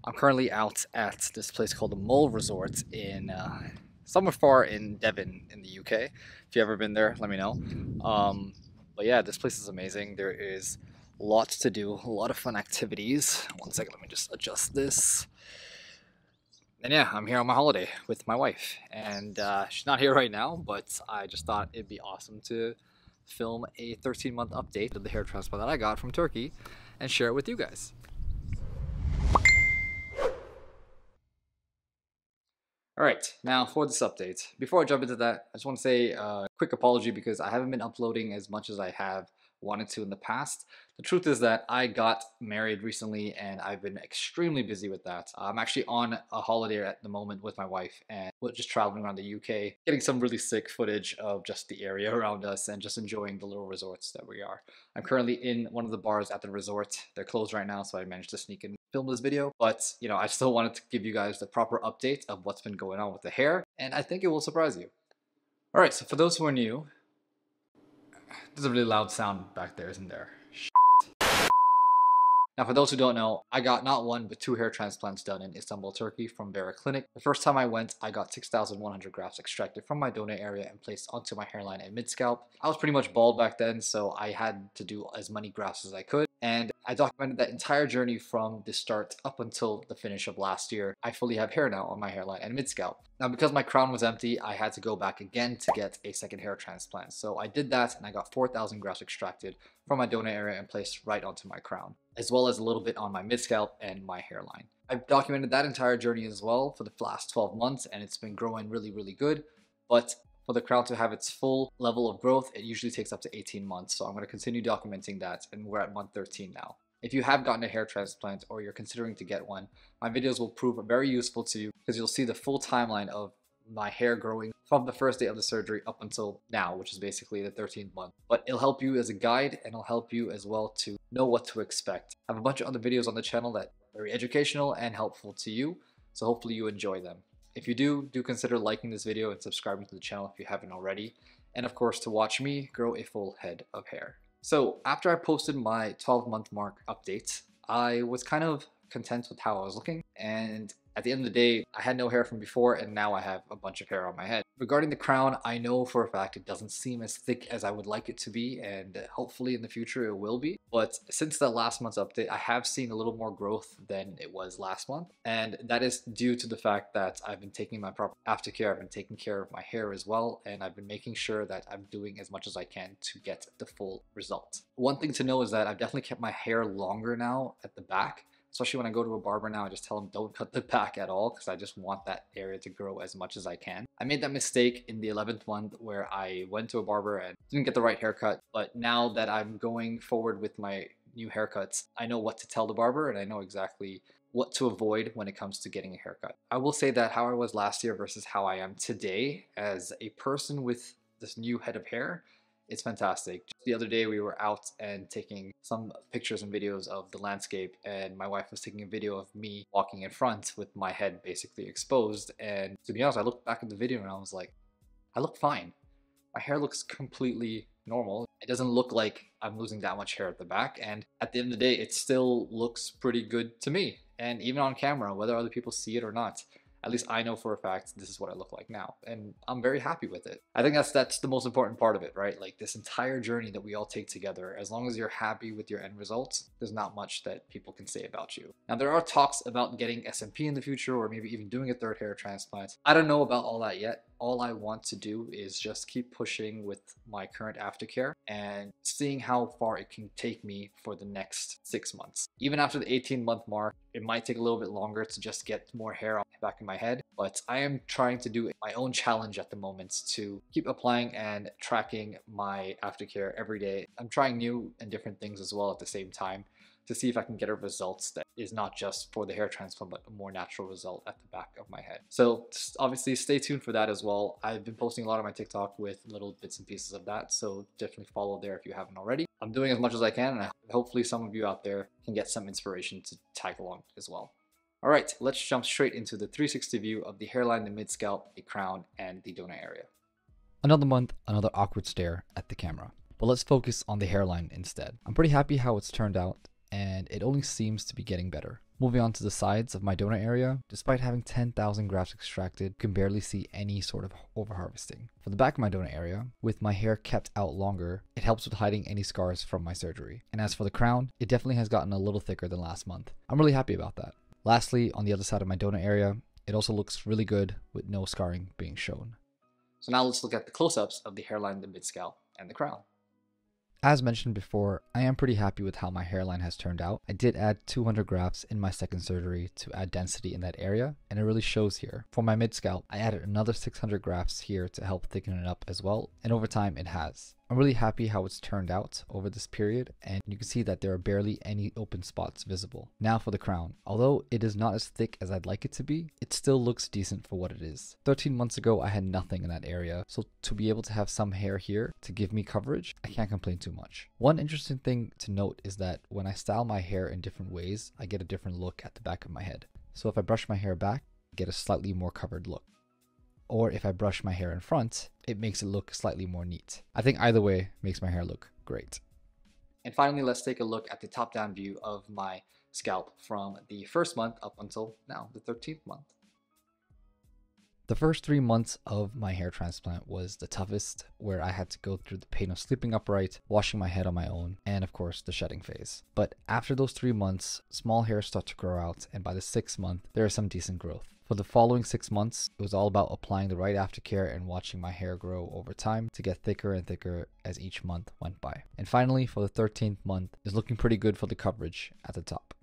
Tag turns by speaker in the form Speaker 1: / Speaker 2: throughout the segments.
Speaker 1: I'm currently out at this place called the Mole Resort in somewhere far in Devon in the UK. If you've ever been there, let me know. But yeah, this place is amazing. There is lots to do, a lot of fun activities. One second, let me just adjust this. And yeah, I'm here on my holiday with my wife, and she's not here right now, but I just thought it'd be awesome to film a 13-month update of the hair transplant that I got from Turkey and share it with you guys. Alright, now for this update. Before I jump into that, I just want to say a quick apology because I haven't been uploading as much as I have wanted to in the past. The truth is that I got married recently and I've been extremely busy with that. I'm actually on a holiday at the moment with my wife and we're just traveling around the UK, getting some really sick footage of just the area around us and just enjoying the little resorts that we are. I'm currently in one of the bars at the resort. They're closed right now, so I managed to sneak in film this video, but you know, I still wanted to give you guys the proper update of what's been going on with the hair, and I think it will surprise you. Alright, so for those who are new, there's a really loud sound back there, isn't there? Now for those who don't know, I got not one but 2 hair transplants done in Istanbul, Turkey from Vera Clinic. The first time I went, I got 6,100 grafts extracted from my donor area and placed onto my hairline and mid-scalp. I was pretty much bald back then, so I had to do as many grafts as I could. And I documented that entire journey from the start up until the finish of last year. I fully have hair now on my hairline and mid-scalp. Now because my crown was empty, I had to go back again to get a second hair transplant. So I did that and I got 4,000 grafts extracted from my donor area and placed right onto my crown, as well as a little bit on my mid-scalp and my hairline. I've documented that entire journey as well for the last 12 months and it's been growing really, really good. But for the crown to have its full level of growth, it usually takes up to 18 months. So I'm going to continue documenting that, and we're at month 13 now. If you have gotten a hair transplant or you're considering to get one, my videos will prove very useful to you because you'll see the full timeline of my hair growing from the first day of the surgery up until now, which is basically the 13th month. But it'll help you as a guide and it'll help you as well to know what to expect. I have a bunch of other videos on the channel that are very educational and helpful to you, so hopefully you enjoy them. If you do consider liking this video and subscribing to the channel if you haven't already. And of course, to watch me grow a full head of hair. So after I posted my 12-month mark update, I was kind of content with how I was looking. And at the end of the day, I had no hair from before and now I have a bunch of hair on my head. Regarding the crown, I know for a fact it doesn't seem as thick as I would like it to be, and hopefully in the future it will be. But since that last month's update, I have seen a little more growth than it was last month. And that is due to the fact that I've been taking my proper aftercare, I've been taking care of my hair as well, and I've been making sure that I'm doing as much as I can to get the full result. One thing to know is that I've definitely kept my hair longer now at the back. Especially when I go to a barber now, I just tell them don't cut the back at all because I just want that area to grow as much as I can. I made that mistake in the 11th month where I went to a barber and didn't get the right haircut. But now that I'm going forward with my new haircuts, I know what to tell the barber and I know exactly what to avoid when it comes to getting a haircut. I will say that how I was last year versus how I am today as a person with this new head of hair, it's fantastic. Just the other day we were out and taking some pictures and videos of the landscape, and my wife was taking a video of me walking in front with my head basically exposed, and to be honest, I looked back at the video and I was like, I look fine. My hair looks completely normal. It doesn't look like I'm losing that much hair at the back, and at the end of the day it still looks pretty good to me. And even on camera, whether other people see it or not, at least I know for a fact this is what I look like now, and I'm very happy with it. I think that's the most important part of it, right? Like this entire journey that we all take together, as long as you're happy with your end results, there's not much that people can say about you. Now there are talks about getting SMP in the future or maybe even doing a 3rd hair transplant. I don't know about all that yet. All I want to do is just keep pushing with my current aftercare and seeing how far it can take me for the next 6 months. Even after the 18-month mark, it might take a little bit longer to just get more hair on the back of my head, but I am trying to do my own challenge at the moment to keep applying and tracking my aftercare every day. I'm trying new and different things as well at the same time to see if I can get a result that is not just for the hair transplant, but a more natural result at the back of my head. So obviously stay tuned for that as well. I've been posting a lot on my TikTok with little bits and pieces of that, so definitely follow there if you haven't already. I'm doing as much as I can, and hopefully some of you out there can get some inspiration to tag along as well. All right, let's jump straight into the 360 view of the hairline, the mid-scalp, the crown, and the donor area. Another month, another awkward stare at the camera. But let's focus on the hairline instead. I'm pretty happy how it's turned out, and it only seems to be getting better. Moving on to the sides of my donut area, despite having 10,000 grafts extracted, you can barely see any sort of overharvesting. For the back of my donut area, with my hair kept out longer, it helps with hiding any scars from my surgery. And as for the crown, it definitely has gotten a little thicker than last month. I'm really happy about that. Lastly, on the other side of my donut area, it also looks really good with no scarring being shown. So now let's look at the close-ups of the hairline, the mid-scalp, and the crown. As mentioned before, I am pretty happy with how my hairline has turned out. I did add 200 grafts in my second surgery to add density in that area, and it really shows here. For my mid-scalp, I added another 600 grafts here to help thicken it up as well, and over time it has. I'm really happy how it's turned out over this period, and you can see that there are barely any open spots visible. Now for the crown. Although it is not as thick as I'd like it to be, it still looks decent for what it is. 13 months ago I had nothing in that area, so to be able to have some hair here to give me coverage, I can't complain too much. One interesting thing to note is that when I style my hair in different ways, I get a different look at the back of my head. So if I brush my hair back, I get a slightly more covered look. Or if I brush my hair in front, it makes it look slightly more neat. I think either way makes my hair look great. And finally, let's take a look at the top-down view of my scalp from the first month up until now, the 13th month. The first 3 months of my hair transplant was the toughest, where I had to go through the pain of sleeping upright, washing my head on my own, and of course the shedding phase. But after those 3 months, small hairs start to grow out, and by the 6th month, there is some decent growth. For the following 6 months, it was all about applying the right aftercare and watching my hair grow over time to get thicker and thicker as each month went by. And finally, for the 13th month, is looking pretty good for the coverage at the top.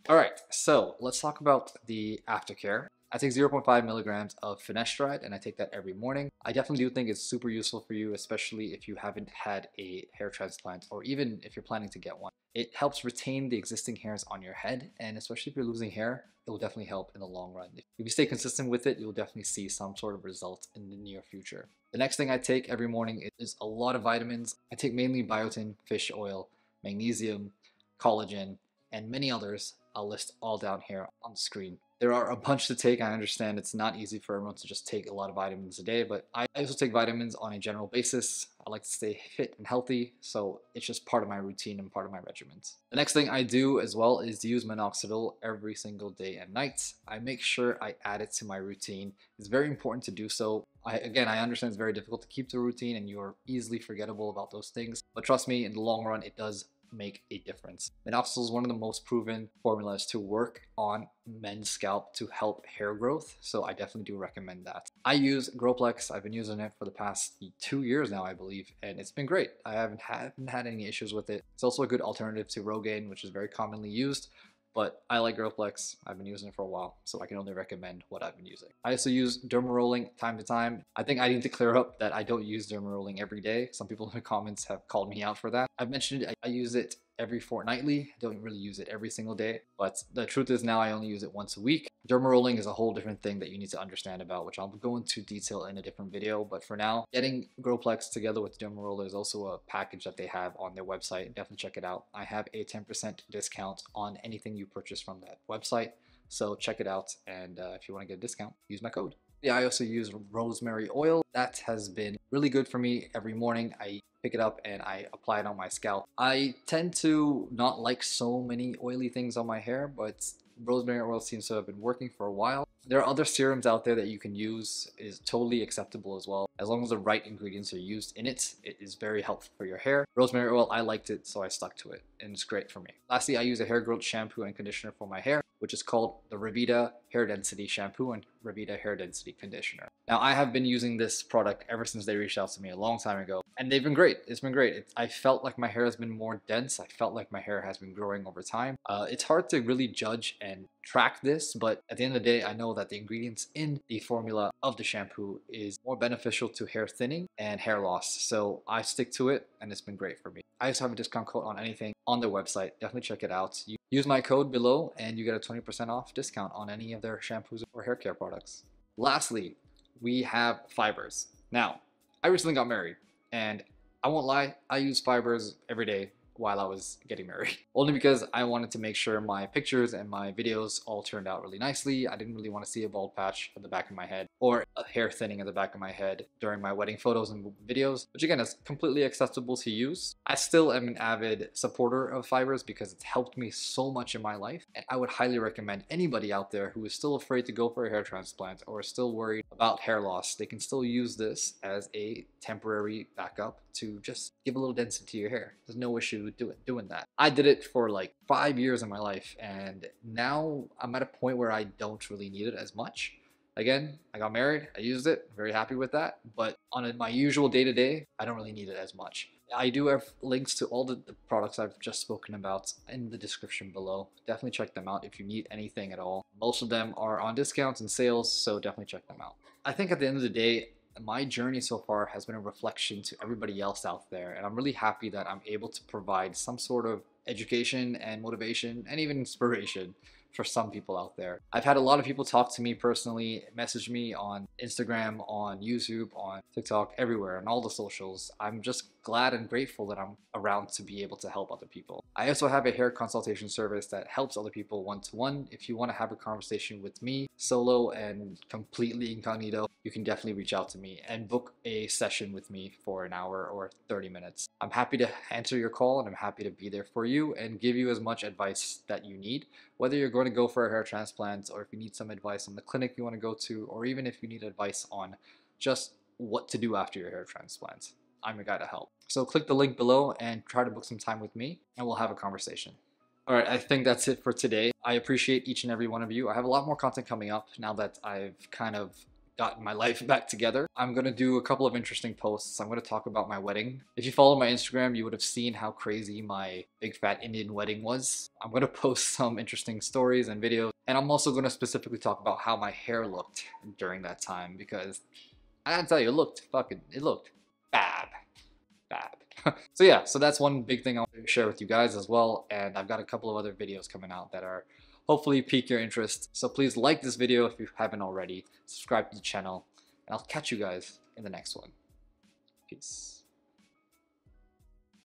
Speaker 1: Alright, so let's talk about the aftercare. I take 0.5 milligrams of finasteride and I take that every morning. I definitely do think it's super useful for you, especially if you haven't had a hair transplant or even if you're planning to get one. It helps retain the existing hairs on your head, and especially if you're losing hair, it will definitely help in the long run. If you stay consistent with it, you'll definitely see some sort of result in the near future. The next thing I take every morning is a lot of vitamins. I take mainly biotin, fish oil, magnesium, collagen, and many others. I'll list all down here on the screen. There are a bunch to take. I understand it's not easy for everyone to just take a lot of vitamins a day, but I also take vitamins on a general basis. I like to stay fit and healthy, so it's just part of my routine and part of my regimen. The next thing I do as well is use minoxidil every single day and night. I make sure I add it to my routine. It's very important to do so. Again, I understand it's very difficult to keep the routine and you're easily forgettable about those things, but trust me, in the long run, it does make a difference. Minoxidil is one of the most proven formulas to work on men's scalp to help hair growth, so I definitely do recommend that. I use GROPLEX. I've been using it for the past 2 years now, I believe, and it's been great. I haven't had any issues with it. It's also a good alternative to Rogaine, which is very commonly used, but I like GROPLEX. I've been using it for a while, so I can only recommend what I've been using. I also use derma rolling time to time. I think I need to clear up that I don't use derma rolling every day. Some people in the comments have called me out for that. I've mentioned it, I use it every fortnightly. I don't really use it every single day, but the truth is now I only use it once a week. Derma rolling is a whole different thing that you need to understand about, which I'll go into detail in a different video. But for now, getting GROPLEX together with derma roller is also a package that they have on their website. Definitely check it out. I have a 10% discount on anything you purchase from that website, so check it out, and if you want to get a discount, use my code. Yeah, I also use rosemary oil. That has been really good for me. Every morning I pick it up and I apply it on my scalp. I tend to not like so many oily things on my hair, but rosemary oil seems to have been working for a while. There are other serums out there that you can use, is totally acceptable as well. As long as the right ingredients are used in it, it is very helpful for your hair. Rosemary oil, I liked it, so I stuck to it, and it's great for me. Lastly, I use a hair growth shampoo and conditioner for my hair, which is called the Revita Hair Density Shampoo and Revita Hair Density Conditioner. Now, I have been using this product ever since they reached out to me a long time ago, and they've been great. It's been great. I felt like my hair has been more dense. I felt like my hair has been growing over time. It's hard to really judge and track this, but at the end of the day, I know that the ingredients in the formula of the shampoo is more beneficial to hair thinning and hair loss, so I stick to it, and it's been great for me. I also have a discount code on anything on their website. Definitely check it out. You use my code below and you get a 20% off discount on any of their shampoos or hair care products. Lastly, we have Fibres. Now, I recently got married, and I won't lie, I use Fibres every day while I was getting married. Only because I wanted to make sure my pictures and my videos all turned out really nicely. I didn't really want to see a bald patch at the back of my head or a hair thinning at the back of my head during my wedding photos and videos, which again is completely acceptable to use. I still am an avid supporter of Fibres because it's helped me so much in my life, and I would highly recommend anybody out there who is still afraid to go for a hair transplant or is still worried about hair loss, they can still use this as a temporary backup to just give a little density to your hair. There's no issue with doing that. I did it for like 5 years in my life, and now I'm at a point where I don't really need it as much. Again, I got married, I used it, very happy with that, but on my usual day-to-day, I don't really need it as much. I do have links to all the products I've just spoken about in the description below. Definitely check them out if you need anything at all. Most of them are on discounts and sales, so definitely check them out. I think at the end of the day, my journey so far has been a reflection to everybody else out there, and I'm really happy that I'm able to provide some sort of education and motivation and even inspiration for some people out there. I've had a lot of people talk to me personally, message me on Instagram, on YouTube, on TikTok, everywhere, on all the socials. I'm just glad and grateful that I'm around to be able to help other people. I also have a hair consultation service that helps other people one-to-one. If you want to have a conversation with me, solo and completely incognito, you can definitely reach out to me and book a session with me for an hour or 30 minutes. I'm happy to answer your call, and I'm happy to be there for you and give you as much advice that you need, whether you're going to go for a hair transplant or if you need some advice on the clinic you want to go to, or even if you need advice on just what to do after your hair transplant. I'm your guy to help. So click the link below and try to book some time with me, and we'll have a conversation. All right, I think that's it for today. I appreciate each and every one of you. I have a lot more content coming up now that I've kind of gotten my life back together. I'm gonna do a couple of interesting posts. I'm gonna talk about my wedding. If you follow my Instagram, you would have seen how crazy my big fat Indian wedding was. I'm gonna post some interesting stories and videos, and I'm also gonna specifically talk about how my hair looked during that time, because I gotta tell you, it looked fab. So yeah, so that's one big thing I want to share with you guys as well, and I've got a couple of other videos coming out that are hopefully pique your interest. So please like this video if you haven't already, subscribe to the channel, and I'll catch you guys in the next one. Peace.